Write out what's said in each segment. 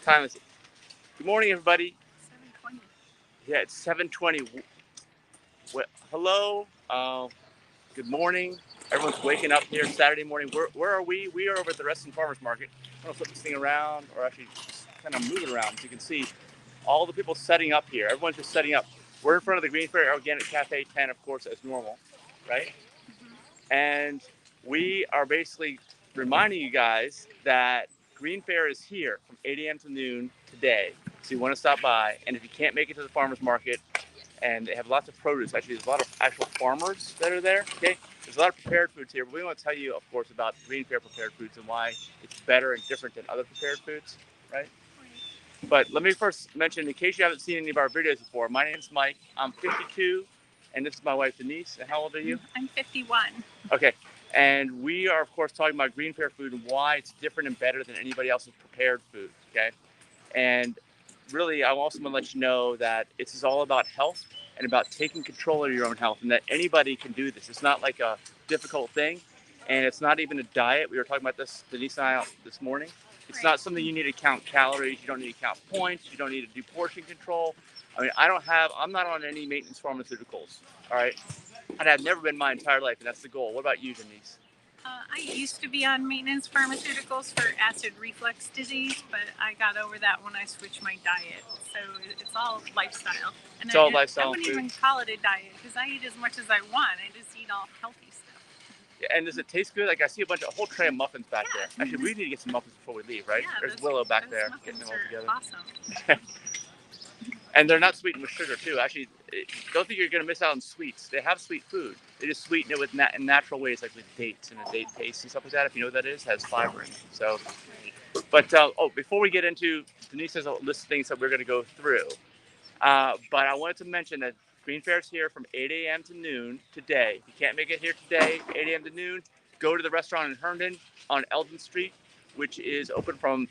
Time is. Good morning, everybody. 7:20. Yeah, it's 7:20. Well, hello. Good morning. Everyone's waking up here Saturday morning. Where are we? We are over at the Reston Farmers Market. I'm gonna flip this thing around, or actually just kind of move it around, so you can see all the people setting up here. Everyone's just setting up. We're in front of the GreenFare Organic Cafe tent, of course, as normal, right? And we are basically reminding you guys that Green Fair is here from 8 a.m. to noon today. So you want to stop by. And if you can't make it to the farmer's market, and they have lots of produce, actually, there's a lot of actual farmers that are there. Okay, there's a lot of prepared foods here. But we want to tell you, of course, about Green Fair prepared foods and why it's better and different than other prepared foods, right? But let me first mention, in case you haven't seen any of our videos before, my name's Mike. I'm 52, and this is my wife, Denise. And how old are you? I'm 51. Okay, and we are, of course, talking about green fair food and why it's different and better than anybody else's prepared food, okay? And really, I also want to let you know that this is all about health and about taking control of your own health, and that anybody can do this. It's not like a difficult thing, and it's not even a diet. We were talking about this, Denise and I, this morning. It's not something you need to count calories. You don't need to count points. You don't need to do portion control. I mean, I'm not on any maintenance pharmaceuticals, all right? And I've never been my entire life, and that's the goal. What about you, Denise? I used to be on maintenance pharmaceuticals for acid reflux disease, but I got over that when I switched my diet. So it's all lifestyle. And It's all lifestyle I wouldn't food. even call it a diet because I eat as much as I want. I just eat all healthy stuff. Yeah, and does it taste good? Like I see a whole tray of muffins back there. Actually, we need to get some muffins before we leave, right? Yeah, There's Willow back those there muffins getting them all together. Awesome. And they're not sweetened with sugar too. Actually, don't think you're gonna miss out on sweets. They have sweet food. They just sweeten it with in natural ways, like with dates and a date paste and stuff like that. If you know what that is, it has fiber in it. So, but before we get into, Denise has a list of things that we're gonna go through. But I wanted to mention that Green Fair is here from 8 a.m. to noon today. If you can't make it here today, 8 a.m. to noon, go to the restaurant in Herndon on Eldon Street, which is open from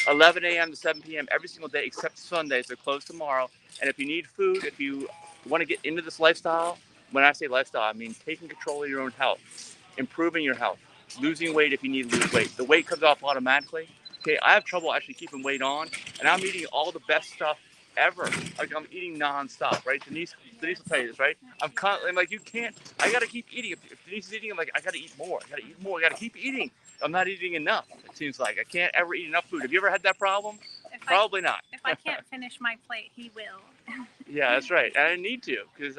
11 a.m. to 7 p.m. every single day except Sundays. They're closed tomorrow. And if you need food, if you want to get into this lifestyle, when I say lifestyle, I mean taking control of your own health, improving your health, losing weight if you need to lose weight. The weight comes off automatically. Okay, I have trouble actually keeping weight on, and I'm eating all the best stuff ever. Like I'm eating nonstop, right? Denise will tell you this, right? I'm like, you can't. I gotta keep eating. If Denise is eating, I'm like, I gotta eat more. I gotta eat more. I gotta keep eating. I'm not eating enough. It seems like I can't ever eat enough food. Have you ever had that problem? Probably not. If I can't finish my plate, he will. Yeah, that's right. And I need to, because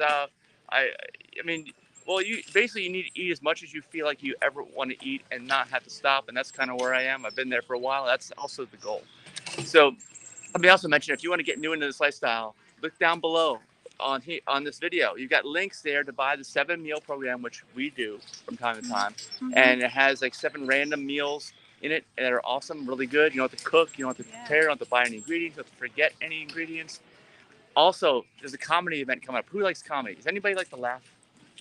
I mean, well, you need to eat as much as you feel like you ever want to eat and not have to stop. And that's kind of where I am. I've been there for a while. That's also the goal. So let me also mention, if you want to get new into this lifestyle, look down below on this video. You've got links there to buy the 7-meal program, which we do from time to time, and it has like 7 random meals in it that are awesome, really good. You don't have to cook, you don't have to prepare, you don't have to buy any ingredients, you don't have to forget any ingredients. Also, there's a comedy event coming up. Who likes comedy? Does anybody like to laugh?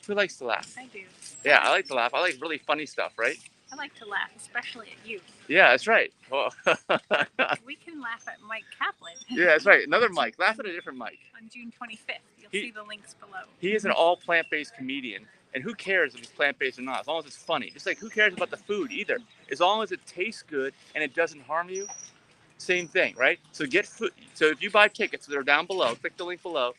Who likes to laugh? I do. Yeah, I like to laugh. I like really funny stuff, right? I like to laugh, especially at you. Yeah, that's right. Well, we can laugh at Mike Kaplan. Yeah, that's right. Another Mike. Laugh at a different Mike. On June 25th. You'll see the links below. He is an all plant-based comedian. And who cares if it's plant-based or not, as long as it's funny. Just like who cares about the food either. As long as it tastes good and it doesn't harm you, same thing, right? So get food. So if you buy tickets, they're down below. Click the link below.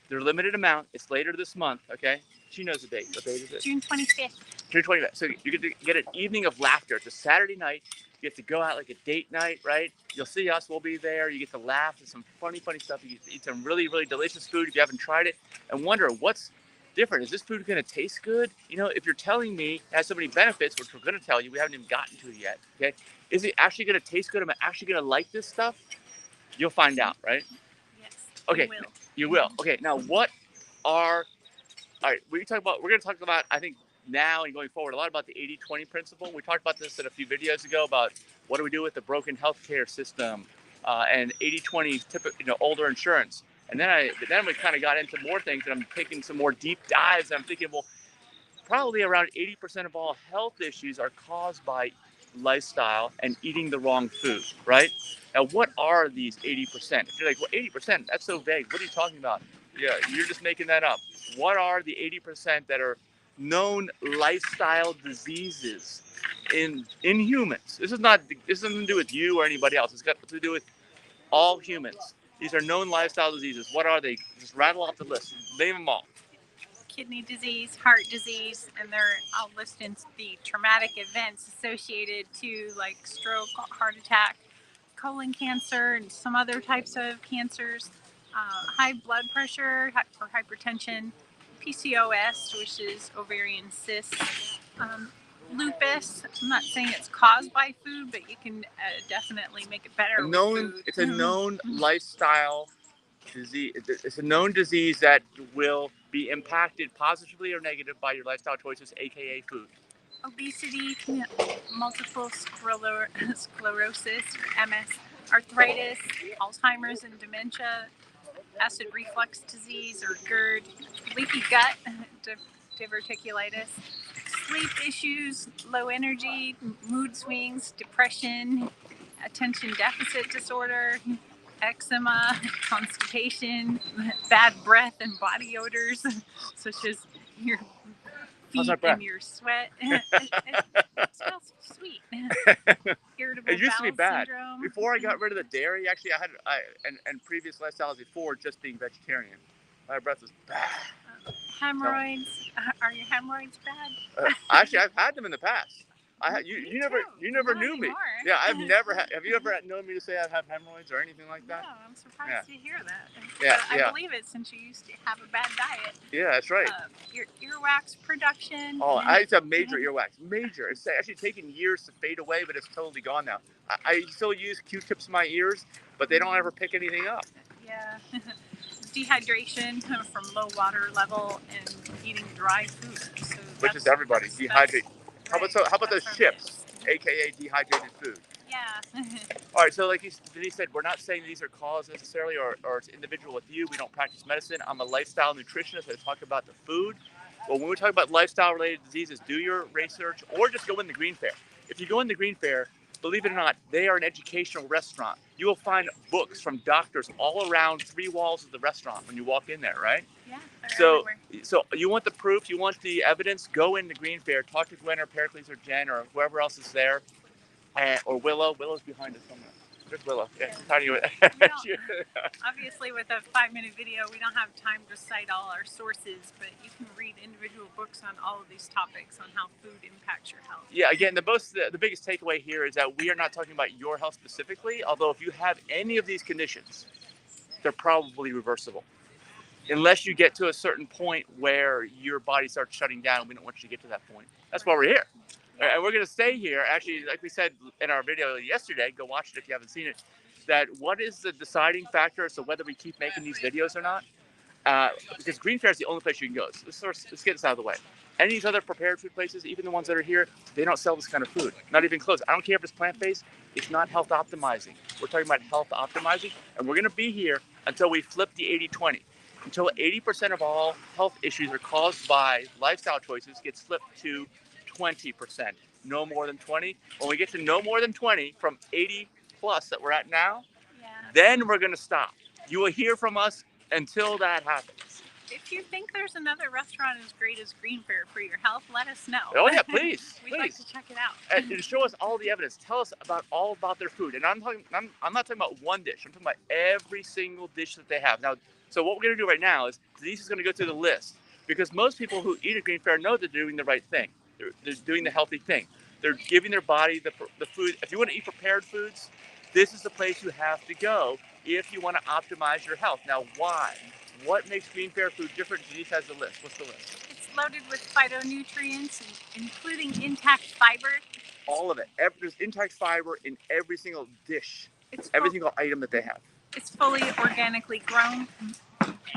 They're a limited amount. It's later this month, okay? She knows the date. What date is it? June 25th. June 25th. So you get to get an evening of laughter. It's a Saturday night. You get to go out like a date night, right? You'll see us. We'll be there. You get to laugh at some funny stuff. You get to eat some really, really delicious food if you haven't tried it, and wonder what's different. Is this food going to taste good? You know, if you're telling me it has so many benefits, which we're going to tell you, we haven't even gotten to it yet, okay? Is it actually going to taste good? Am I actually going to like this stuff? You'll find out, right? Yes. Okay. You will. Okay. Now, all right, we're going to talk about, I think, now and going forward, a lot about the 80-20 principle. We talked about this in a few videos ago about what do we do with the broken healthcare system and 80-20 older insurance. And then we kind of got into more things, and I'm taking some more deep dives. And I'm thinking, well, probably around 80% of all health issues are caused by lifestyle and eating the wrong food, right? Now, what are these 80%? If you're like, well, 80%, that's so vague. What are you talking about? Yeah, you're just making that up. What are the 80% that are known lifestyle diseases in humans? This has nothing to do with you or anybody else. It's got to do with All humans. These are known lifestyle diseases. What are they? Just rattle off the list. Name them all. Kidney disease, heart disease, and they're all listed in the traumatic events associated to like stroke, heart attack, colon cancer, and some other types of cancers, high blood pressure or hypertension, PCOS, which is ovarian cysts, lupus. I'm not saying it's caused by food, but you can definitely make it better with food. It's a known lifestyle disease. It's a known disease that will be impacted positively or negative by your lifestyle choices, aka food. Obesity, multiple sclerosis, or MS, arthritis, Alzheimer's and dementia, acid reflux disease or GERD, leaky gut, diverticulitis, sleep issues, low energy, mood swings, depression, attention deficit disorder, eczema, constipation, bad breath and body odors, such as your feet and your sweat. It smells sweet. Irritable It used to be bad. syndrome. Before I got rid of the dairy, actually, and previous lifestyles before just being vegetarian, my breath was bad. Hemorrhoids. Are your hemorrhoids bad? Actually, I've had them in the past. You never knew me. Yeah, I've never had. Have you ever known me to say I have hemorrhoids or anything like that? No, I'm surprised to hear that. Yeah, I believe it since you used to have a bad diet. Yeah, that's right. Your earwax production. Oh, I used to have major earwax. Major. It's actually taken years to fade away, but it's totally gone now. I still use Q-tips in my ears, but they don't ever pick anything up. Yeah. Dehydration from low water level and eating dry food. So which is everybody. Dehydrate. How about those chips, myths. aka dehydrated food? Yeah. All right, so like Denise said, we're not saying these are cause necessarily or it's individual with you. We don't practice medicine. I'm a lifestyle nutritionist. I talk about the food. Well, when we talk about lifestyle-related diseases, do your research or just go in the GreenFare. If you go in the GreenFare, believe it or not, they are an educational restaurant. You will find books from doctors all around 3 walls of the restaurant when you walk in there, right? Yeah. So you want the proof, you want the evidence, go into GreenFare, talk to Gwen or Pericles or Jen or whoever else is there, or Willow. Willow's behind us somewhere. There's Willow. Yeah, how do you? Obviously, with a 5-minute video, we don't have time to cite all our sources, but you can read individual books on all of these topics on how food impacts your health. Yeah, again, the biggest takeaway here is that we are not talking about your health specifically, although if you have any of these conditions, they're probably reversible. Unless you get to a certain point where your body starts shutting down, we don't want you to get to that point. That's why we're here. Yeah. And we're going to stay here. Actually, like we said in our video yesterday, go watch it if you haven't seen it, that what is the deciding factor as to whether we keep making these videos or not? Because GreenFare is the only place you can go. So let's get this out of the way. Any of these other prepared food places, even the ones that are here, they don't sell this kind of food. Not even close. I don't care if it's plant-based. It's not health optimizing. We're talking about health optimizing. And we're going to be here until we flip the 80-20. Until 80% of all health issues are caused by lifestyle choices gets flipped to 20%. No more than 20. When we get to no more than 20 from 80 plus that we're at now, then we're going to stop. You will hear from us until that happens. If you think there's another restaurant as great as GreenFare for your health, let us know. Oh yeah, please. We'd like to check it out. And show us all the evidence. Tell us all about their food. And I'm not talking about one dish. I'm talking about every single dish that they have. Now, so what we're going to do right now is Denise is going to go through the list, because most people who eat at GreenFare know they're doing the right thing. They're doing the healthy thing. They're giving their body the food. If you want to eat prepared foods, this is the place you have to go if you want to optimize your health. Now, why? What makes GreenFare food different? Denise has the list. What's the list? It's loaded with phytonutrients, including intact fiber. All of it. There's intact fiber in every single dish. Every single item that they have. It's fully organically grown.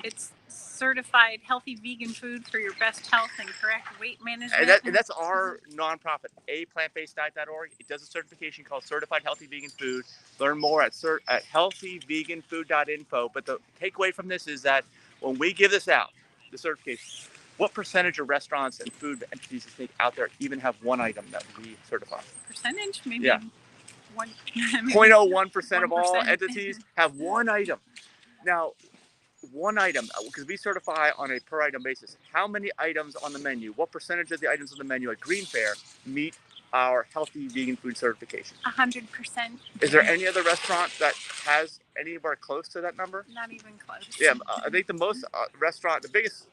It's certified healthy vegan food for your best health and correct weight management. And that's our nonprofit, aPlantBasedDiet.org. It does a certification called Certified Healthy Vegan Food. Learn more at healthyveganfood.info. But the takeaway from this is that when we give this out, the certification, what percentage of restaurants and food entities you think out there even have one item that we certify? Percentage? Maybe 0.01% of all entities have one item. Now, one item, because we certify on a per item basis. How many items on the menu? What percentage of the items on the menu at GreenFare meet our healthy vegan food certification? 100%. Is there any other restaurant that has anywhere close to that number. Not even close. Yeah, I think the most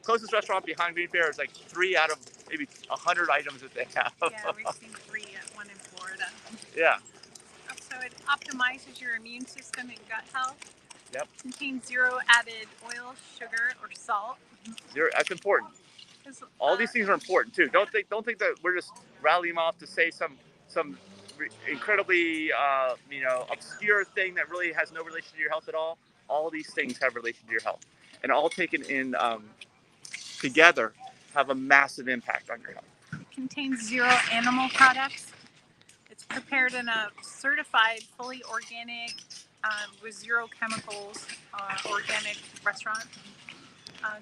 closest restaurant behind GreenFare is like 3 out of maybe 100 items that they have. Yeah, we've seen 3 at one in Florida. Yeah. So it optimizes your immune system and gut health. Yep. Contains 0 added oil, sugar, or salt. That's important. All these things are important too. Don't think that we're just rallying off to say some incredibly obscure thing that really has no relation to your health at all. All these things have relation to your health, and all taken in together have a massive impact on your health. It contains 0 animal products. It's prepared in a certified, fully organic, with 0 chemicals, organic restaurant.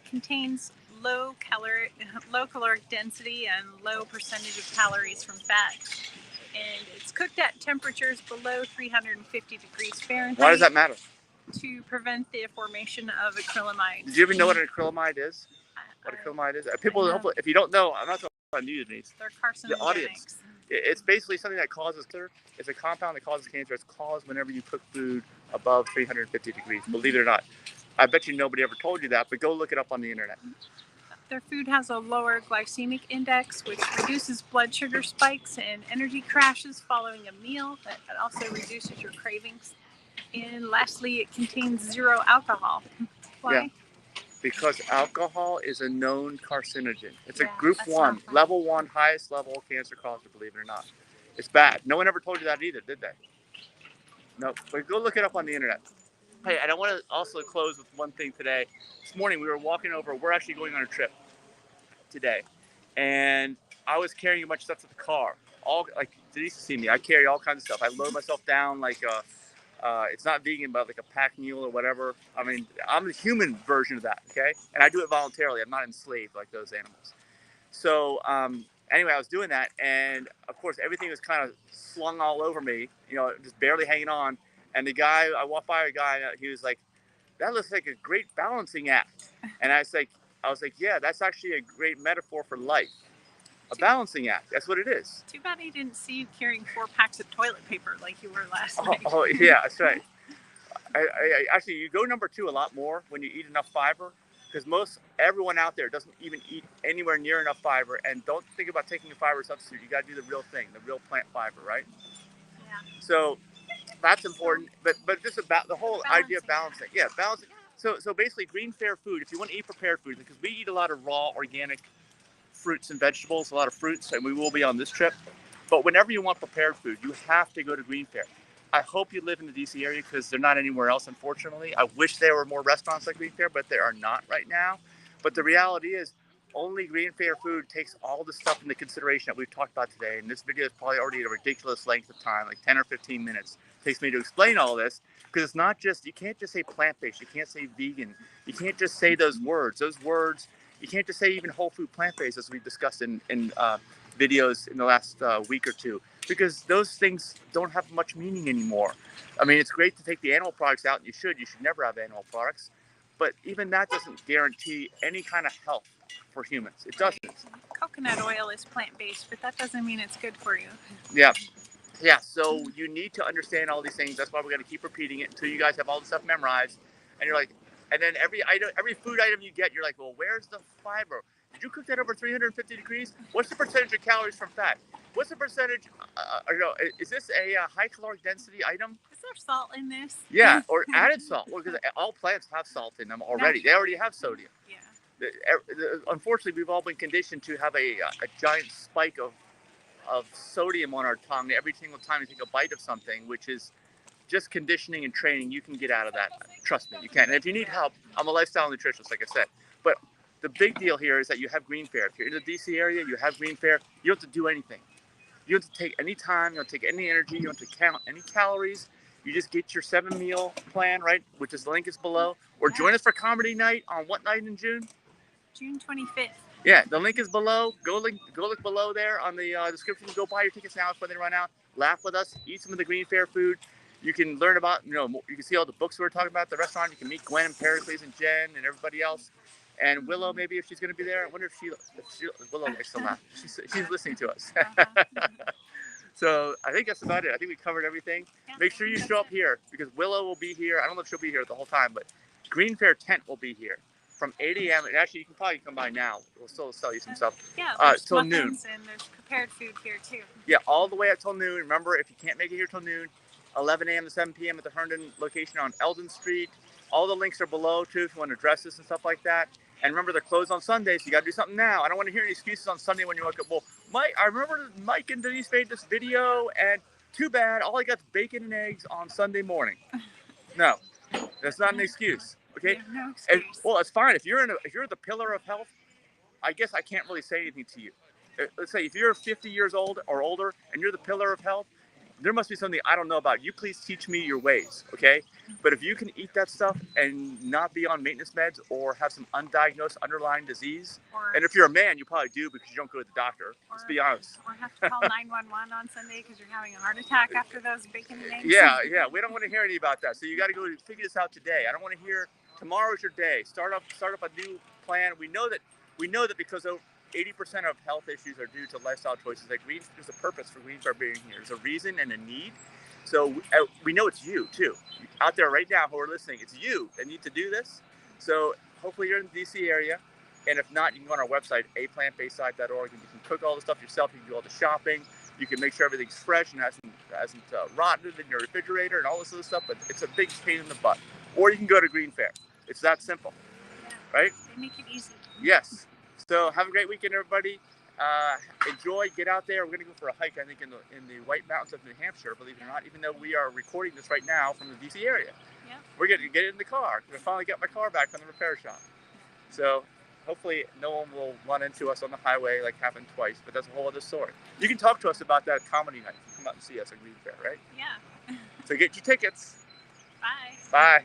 Contains low caloric density and low percentage of calories from fat. And it's cooked at temperatures below 350 degrees Fahrenheit. Why does that matter? To prevent the formation of acrylamide. Did you even know what an acrylamide is? What acrylamide is? People, hopefully, if you don't know, I'm not talking about new to me. They're carcinogenics. The audience. It's basically something that causes cancer. It's a compound that causes cancer. It's caused whenever you cook food above 350 degrees, believe it or not. I bet you nobody ever told you that, but go look it up on the internet. Their food has a lower glycemic index, which reduces blood sugar spikes and energy crashes following a meal. That also reduces your cravings. And lastly, it contains 0 alcohol. Why? Yeah. Because alcohol is a known carcinogen. It's a group 1, level 1, highest level cancer causer, believe it or not. It's bad. No one ever told you that either, did they? No, but go look it up on the internet. Hey, and I want to also close with one thing today. This morning we were walking over, we're actually going on a trip today. And I was carrying a bunch of stuff to the car. All, like, Denise has seen me, I carry all kinds of stuff. I load myself down like it's not vegan, but like a pack mule or whatever. I mean, I'm the human version of that, okay? And I do it voluntarily. I'm not enslaved like those animals. So anyway, I was doing that, and of course, everything was kind of slung all over me, just barely hanging on. And the guy, I walked by a guy, he was like, "That looks like a great balancing act." And I was like, "Yeah, that's actually a great metaphor for life. A balancing act. That's what it is." Too bad he didn't see you carrying 4 packs of toilet paper like you were last night. Oh yeah, that's right. I actually, you go number 2 a lot more when you eat enough fiber, because everyone out there doesn't even eat anywhere near enough fiber. And don't think about taking a fiber substitute. You got to do the real thing, the real plant fiber, right? Yeah. So that's important. But just about the whole idea of balancing. Yeah, balancing. So basically, GreenFare food. If you want to eat prepared food, because we eat a lot of raw organic fruits and vegetables, a lot of fruits, and we will be on this trip. But whenever you want prepared food, you have to go to GreenFare. I hope you live in the DC area, because they're not anywhere else, unfortunately. I wish there were more restaurants like GreenFare, but there are not right now. But the reality is, only GreenFare food takes all the stuff into consideration that we've talked about today. And this video is probably already a ridiculous length of time, like 10 or 15 minutes. It takes me to explain all this, because it's not just, you can't just say plant-based, you can't say vegan, you can't just say those words. You can't just say even whole food plant-based, as we've discussed in videos in the last week or two, because those things don't have much meaning anymore. I mean, it's great to take the animal products out, and you should never have animal products, but even that doesn't guarantee any kind of health for humans. It doesn't. Coconut oil is plant-based, but that doesn't mean it's good for you. Yeah, so you need to understand all these things. That's why we're going to keep repeating it until you guys have all the stuff memorized. And you're like, and then every food item you get, you're like, well, where's the fiber? Did you cook that over 350 degrees? What's the percentage of calories from fat? What's the percentage, is this a high caloric density item? Is there salt in this? Yeah, or added salt. Well, because all plants have salt in them already. They already have sodium. Yeah. Unfortunately, we've all been conditioned to have a giant spike of sodium on our tongue every single time you take a bite of something, which is just conditioning and training. You can get out of that. Trust me, you can. And if you need help, I'm a lifestyle nutritionist, like I said. But the big deal here is that you have GreenFare. If you're in the DC area, you have GreenFare. You don't have to do anything. You don't have to take any time. You don't take any energy. You don't have to count any calories. You just get your 7-meal plan, right? Which is the link is below. Or join us for comedy night on what night in June? June 25th. Yeah, the link is below. Go look below there on the description. Go buy your tickets now before they run out. Laugh with us. Eat some of the GreenFare food. You can learn about, you can see all the books we were talking about at the restaurant. You can meet Gwen and Pericles and Jen and everybody else. And Willow, maybe, if she's going to be there. I wonder if Willow likes to laugh. She's listening to us. So I think that's about it. I think we covered everything. Yeah, Make sure you show up here because Willow will be here. I don't know if she'll be here the whole time, but GreenFare tent will be here from 8 a.m. And actually, you can probably come by now. We'll still sell you some stuff. Yeah, there's till muffins noon. and there's prepared food here too. Yeah, all the way up till noon. Remember, if you can't make it here till noon, 11 a.m. to 7 p.m. at the Herndon location on Eldon Street. All the links are below too if you want to address this and stuff like that. And remember, they're closed on Sundays, so you got to do something now. I don't want to hear any excuses on Sunday when you wake up. Well, Mike, I remember Mike and Denise made this video, and too bad, all I got is bacon and eggs on Sunday morning. No, that's not an excuse. Okay. You have no excuse. Well, it's fine if you're the pillar of health. I guess I can't really say anything to you. Let's say if you're 50 years old or older and you're the pillar of health, there must be something I don't know about. You please teach me your ways, okay? But if you can eat that stuff and not be on maintenance meds or have some undiagnosed underlying disease, and if you're a man, you probably do because you don't go to the doctor. Let's be honest. Or have to call 911 on Sunday because you're having a heart attack after those bacon and eggs. Yeah, we don't want to hear any about that. So you got to go figure this out today. I don't want to hear tomorrow's your day. Start up a new plan. We know that because 80% of health issues are due to lifestyle choices. Like there's a purpose for GreenFare being here. There's a reason and a need. So we know it's you too, out there right now who are listening. It's you that need to do this. So hopefully you're in the DC area, and if not, you can go on our website aPlantBasedDiet.org, and you can cook all the stuff yourself. You can do all the shopping. You can make sure everything's fresh and hasn't rotted in your refrigerator and all this other stuff. But it's a big pain in the butt. Or you can go to GreenFare. It's that simple, right? They make it easy. Yes. So have a great weekend, everybody. Enjoy. Get out there. We're going to go for a hike, I think, in the White Mountains of New Hampshire, believe it or not, even though we are recording this right now from the DC area. Yeah. We're going to get in the car. I finally got my car back from the repair shop. So hopefully no one will run into us on the highway like happened twice, but that's a whole other story. You can talk to us about that comedy night. Come out and see us at GreenFare, right? Yeah. So get your tickets. Bye. Bye.